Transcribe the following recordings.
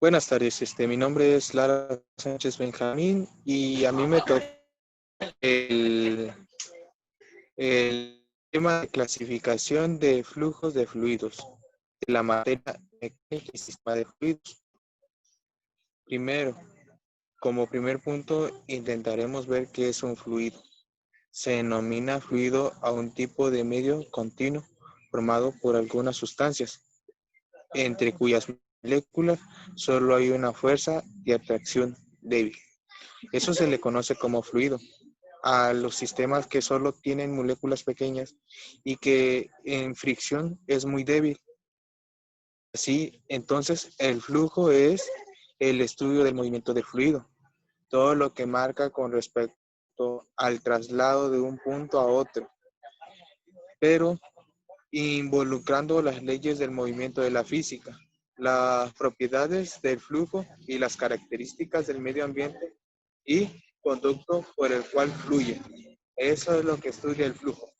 Buenas tardes, mi nombre es Lara Sánchez Benjamín y a mí me toca el, el tema de clasificación de flujos de fluidos, de la materia mecánica y sistema de fluidos. Primero, como primer punto, intentaremos ver qué es un fluido. Se denomina fluido a un tipo de medio continuo formado por algunas sustancias, entre cuyas moléculas solo hay una fuerza de atracción débil. Eso se le conoce como fluido a los sistemas que solo tienen moléculas pequeñas y que en fricción es muy débil. Así, entonces, el flujo es el estudio del movimiento del fluido, todo lo que marca con respecto al traslado de un punto a otro, pero involucrando las leyes del movimiento de la física, las propiedades del flujo y las características del medio ambiente y conducto por el cual fluye. Eso es lo que estudia el flujo.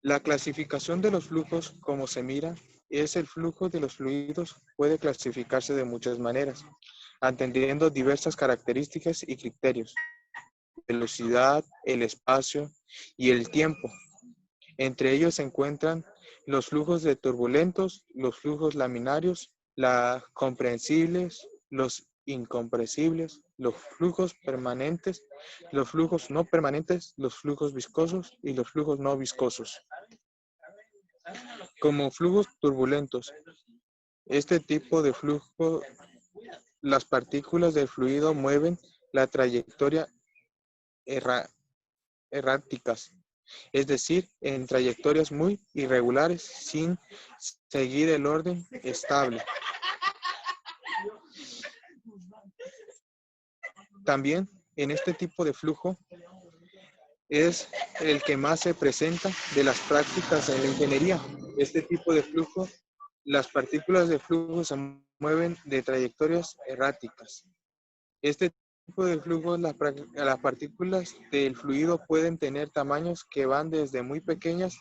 La clasificación de los flujos, como se mira, es el flujo de los fluidos puede clasificarse de muchas maneras, atendiendo diversas características y criterios, velocidad, el espacio y el tiempo. Entre ellos se encuentran los flujos de turbulentos, los flujos laminarios, los comprensibles, los incompresibles, los flujos permanentes, los flujos no permanentes, los flujos viscosos y los flujos no viscosos. Como flujos turbulentos, este tipo de flujo, las partículas del fluido mueven la trayectoria erráticas, es decir, en trayectorias muy irregulares sin seguir el orden estable. También en este tipo de flujo es el que más se presenta de las prácticas en la ingeniería. Este tipo de flujo, las partículas de flujo se mueven de trayectorias erráticas. Este tipo de flujo, las partículas del fluido pueden tener tamaños que van desde muy pequeñas,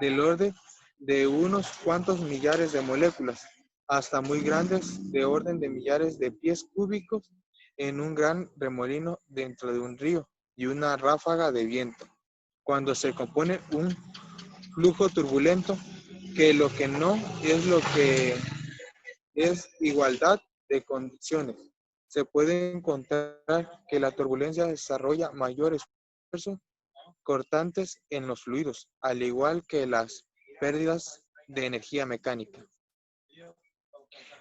del orden de unos cuantos millares de moléculas, hasta muy grandes, de orden de millares de pies cúbicos, en un gran remolino dentro de un río y una ráfaga de viento. Cuando se compone un flujo turbulento, que lo que no es lo que es igualdad de condiciones. Se puede encontrar que la turbulencia desarrolla mayor esfuerzo cortantes en los fluidos, al igual que las pérdidas de energía mecánica.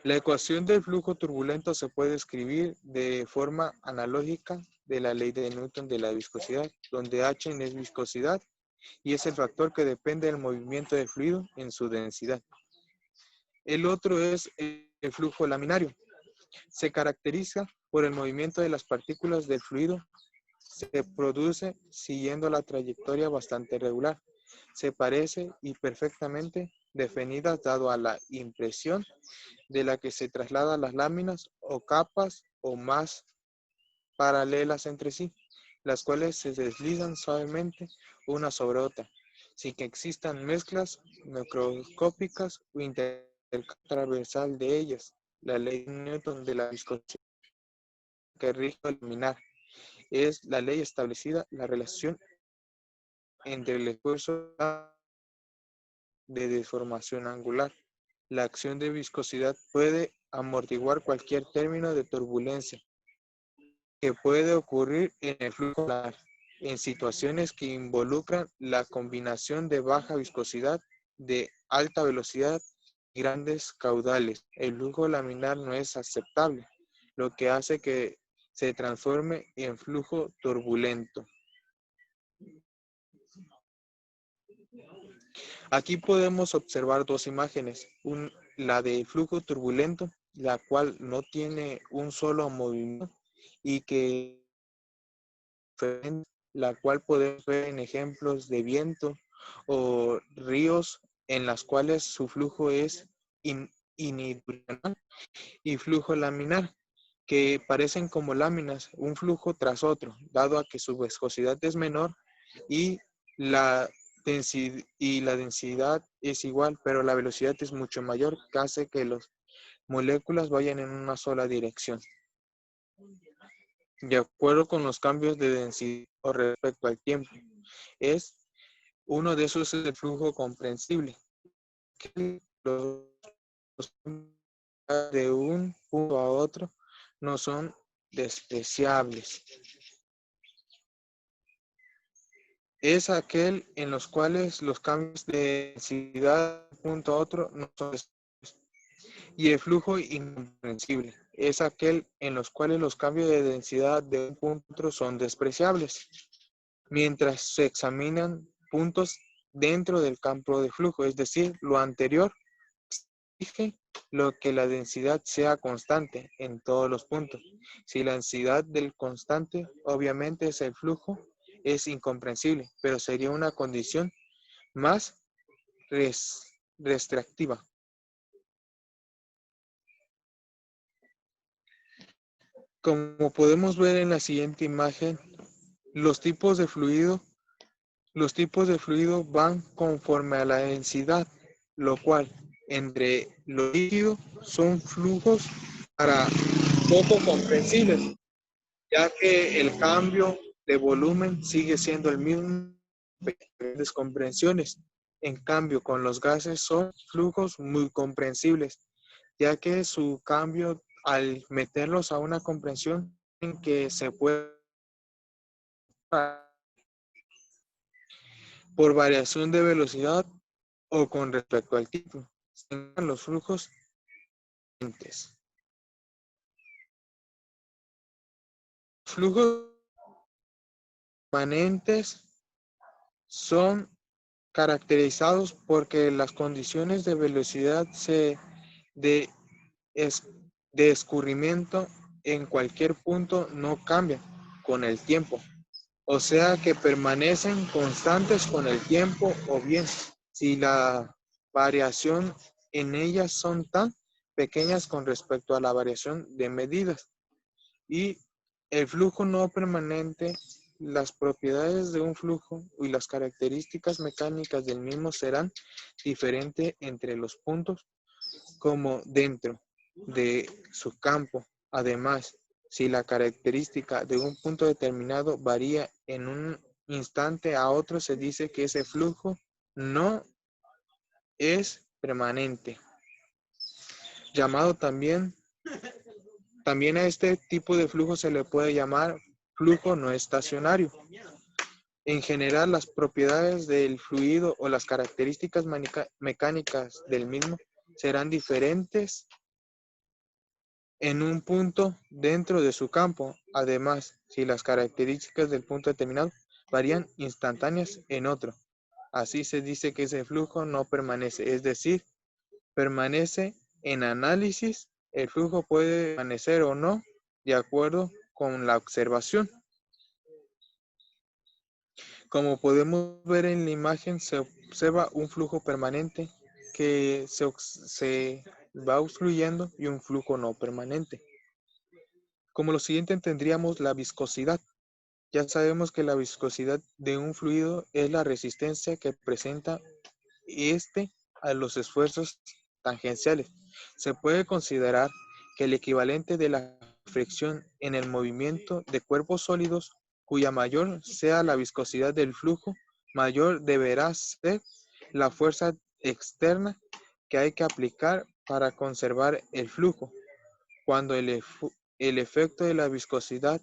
La ecuación del flujo turbulento se puede escribir de forma analógica de la ley de Newton de la viscosidad, donde H es viscosidad y es el factor que depende del movimiento del fluido en su densidad. El otro es el flujo laminario. Se caracteriza por el movimiento de las partículas del fluido. Se produce siguiendo la trayectoria bastante regular. Se parece y perfectamente definida dado a la impresión de la que se trasladan las láminas o capas o más paralelas entre sí, las cuales se deslizan suavemente una sobre otra, sin que existan mezclas microscópicas o intertransversal de ellas. La ley de Newton de la viscosidad que rige el laminar es la ley establecida la relación entre el esfuerzo de deformación angular. La acción de viscosidad puede amortiguar cualquier término de turbulencia que puede ocurrir en el flujo polar en situaciones que involucran la combinación de baja viscosidad, de alta velocidad y grandes caudales. El flujo laminar no es aceptable, lo que hace que se transforme en flujo turbulento. Aquí podemos observar dos imágenes, la de flujo turbulento, la cual no tiene un solo movimiento y que la cual podemos ver en ejemplos de viento o ríos en las cuales su flujo es unidireccional, y flujo laminar, que parecen como láminas, un flujo tras otro, dado a que su viscosidad es menor y la densidad es igual, pero la velocidad es mucho mayor, que hace que moléculas vayan en una sola dirección. De acuerdo con los cambios de densidad o respecto al tiempo. Es uno de esos es el flujo comprensible, que los de un punto a otro no son despreciables. Es aquel en los cuales los cambios de densidad de un punto a otro no son despreciables. Y el flujo incomprensible es aquel en los cuales los cambios de densidad de un punto a otro son despreciables, mientras se examinan puntos dentro del campo de flujo, es decir, lo anterior exige lo que la densidad sea constante en todos los puntos. Si la densidad del constante obviamente es el flujo, es incomprensible, pero sería una condición más restrictiva. Como podemos ver en la siguiente imagen, los tipos de fluido van conforme a la densidad, lo cual entre lo líquido son flujos para poco comprensibles, ya que el cambio de volumen sigue siendo el mismo en diferentes comprensiones. En cambio, con los gases son flujos muy comprensibles, ya que su cambio al meterlos a una comprensión en que se puede por variación de velocidad o con respecto al tiempo. Los flujos permanentes son caracterizados porque las condiciones de velocidad de, de escurrimiento en cualquier punto no cambian con el tiempo. O sea que permanecen constantes con el tiempo, o bien si la variación en ellas son tan pequeñas con respecto a la variación de medidas. Y el flujo no permanente, las propiedades de un flujo y las características mecánicas del mismo serán diferentes entre los puntos como dentro de su campo. Además, si la característica de un punto determinado varía en un instante a otro, se dice que ese flujo no es permanente. Llamado también a este tipo de flujo se le puede llamar flujo no estacionario. En general, las propiedades del fluido o las características mecánicas del mismo serán diferentes en un punto dentro de su campo. Además, si las características del punto determinado varían instantáneas en otro. Así se dice que ese flujo no permanece, es decir, permanece en análisis. El flujo puede permanecer o no de acuerdo con la observación. Como podemos ver en la imagen, se observa un flujo permanente que se va obstruyendo y un flujo no permanente. Como lo siguiente tendríamos la viscosidad. Ya sabemos que la viscosidad de un fluido es la resistencia que presenta a los esfuerzos tangenciales. Se puede considerar que el equivalente de la fricción en el movimiento de cuerpos sólidos, cuya mayor sea la viscosidad del flujo, mayor deberá ser la fuerza externa que hay que aplicar para conservar el flujo. Cuando el efecto de la viscosidad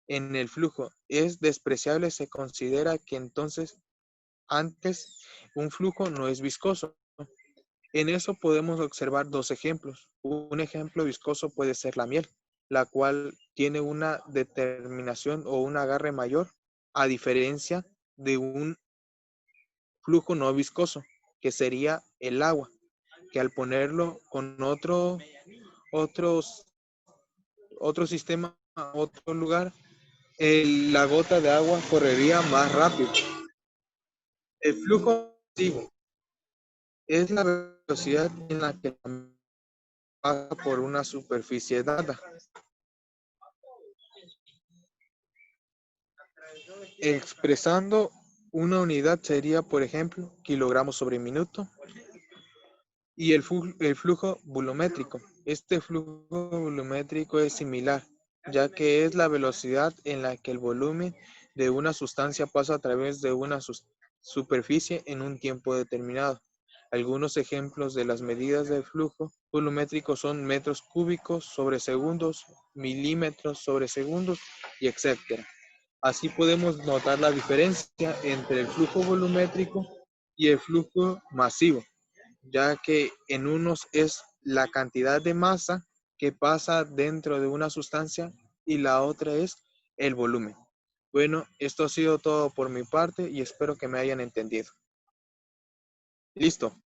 en el flujo es despreciable, se considera que entonces antes un flujo no es viscoso. En eso podemos observar dos ejemplos. Un ejemplo viscoso puede ser la miel, la cual tiene una determinación o un agarre mayor, a diferencia de un flujo no viscoso, que sería el agua, que al ponerlo con otro sistema, otro lugar, la gota de agua correría más rápido. El flujo es la velocidad en la que pasa por una superficie dada. Expresando una unidad sería, por ejemplo, kilogramos sobre minuto. Y el flujo volumétrico. Este flujo volumétrico es similar, ya que es la velocidad en la que el volumen de una sustancia pasa a través de una superficie en un tiempo determinado. Algunos ejemplos de las medidas del flujo volumétrico son metros cúbicos sobre segundos, milímetros sobre segundos y etcétera. Así podemos notar la diferencia entre el flujo volumétrico y el flujo masivo, ya que en unos es la cantidad de masa que pasa dentro de una sustancia y la otra es el volumen. Bueno, esto ha sido todo por mi parte y espero que me hayan entendido. Listo.